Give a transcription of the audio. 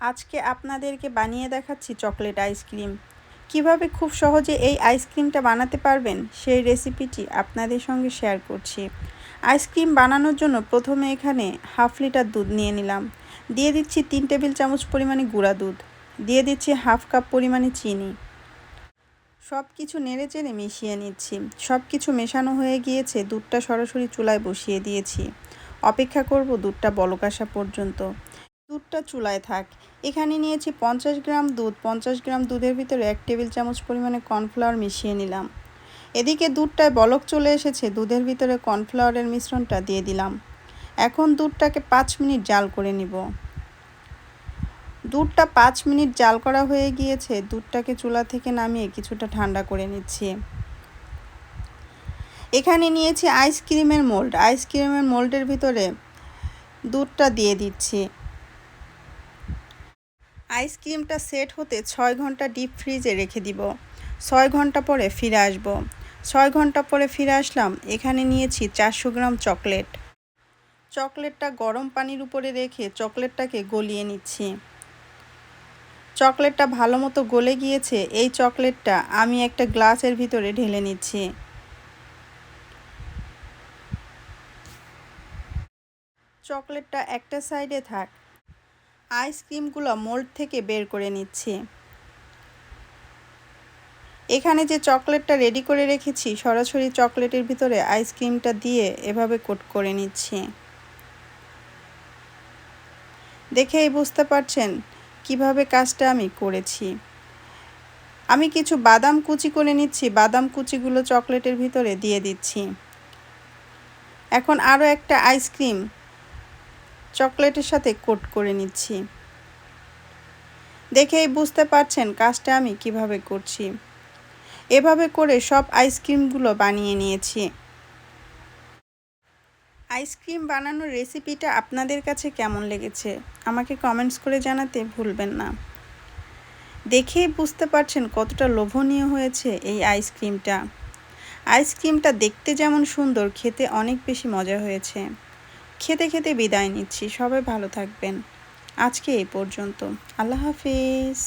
আজকে আপনাদেরকে বানিয়ে দেখাচ্ছি চকলেট আইসক্রিম। কিভাবে খুব সহজে এই আইসক্রিমটা বানাতে পারবেন সেই রেসিপিটি আপনাদের সঙ্গে শেয়ার করছি। আইসক্রিম বানানোর জন্য প্রথমে এখানে হাফ লিটার দুধ নিয়ে নিলাম। দিয়ে দিচ্ছি 3 টেবিল চামচ পরিমাণে গুঁড়া দুধ। দিয়ে দিচ্ছি হাফ কাপ পরিমাণে চিনি। সব কিছু নেড়ে চেড়ে মিশিয়ে নিচ্ছি। সব কিছু মেশানো হয়ে গিয়েছে, দুধটা সরাসরি চুলায় বসিয়ে দিয়েছি। অপেক্ষা করব দুধটা বলক আসা পর্যন্ত। দুধটা চুলায় থাক। এখানে নিয়েছি 50 গ্রাম দুধ। 50 গ্রাম দুধের ভিতরে 1 টেবিল চামচ পরিমাণে কর্নফ্লাওয়ার মিশিয়ে নিলাম। এদিকে দুধটায় বলক চলে এসেছে, দুধের ভিতরে কর্নফ্লাওয়ারের মিশ্রণটা দিয়ে দিলাম। এখন দুধটাকে 5 মিনিট জাল করে নিব। দুধটা 5 মিনিট জাল করা হয়ে গিয়েছে। দুধটাকে চুলা থেকে নামিয়ে কিছুটা ঠান্ডা করে নিচ্ছি। এখানে নিয়েছি আইসক্রিমের মোল্ড। আইসক্রিমের মোল্ডের ভিতরে দুধটা দিয়ে দিচ্ছি। আইসক্রিমটা সেট হতে 6 ঘন্টা ডিপ ফ্রিজে রেখে দিব। 6 ঘন্টা পরে ফিরে আসব। 6 ঘন্টা পরে ফিরে আসলাম। এখানে নিয়েছি 400 গ্রাম চকলেট। চকলেটটা গরম পানির উপরে রেখে চকলেটটাকে গলিয়ে নিচ্ছি। চকলেটটা ভালো মতো গলে গিয়েছে। এই চকলেটটা আমি একটা গ্লাসের ভিতরে ঢেলে নিচ্ছি। চকলেটটা একটা সাইডে থাক। আইসক্রিমগুলো মোল্ড থেকে বের করে নিচ্ছি। এখানে যে চকলেটটা রেডি করে রেখেছি, সরাসরি চকলেটের ভিতরে আইসক্রিমটা দিয়ে এভাবে কোট করে নিচ্ছি। দেখেই বুঝতে পারছেন কিভাবে কাজটা আমি করেছি। আমি কিছু বাদাম কুচি করে নিচ্ছি। বাদাম কুচিগুলো চকলেটের ভিতরে দিয়ে দিচ্ছি। এখন আরও একটা আইসক্রিম চকলেটের সাথে কোট করে নিচ্ছি। দেখেই বুঝতে পারছেন কাজটা আমি কিভাবে করছি। এভাবে করে সব আইসক্রিমগুলো বানিয়ে নিয়েছি। আইসক্রিম বানানোর রেসিপিটা আপনাদের কাছে কেমন লেগেছে আমাকে কমেন্টস করে জানাতে ভুলবেন না। দেখেই বুঝতে পারছেন কতটা লোভনীয় হয়েছে এই আইসক্রিমটা। আইসক্রিমটা দেখতে যেমন সুন্দর, খেতে অনেক বেশি মজা হয়েছে। খেতে খেতে বিদায় নিচ্ছি। সবাই ভালো থাকবেন। আজকে এই পর্যন্ত। আল্লাহ হাফিজ।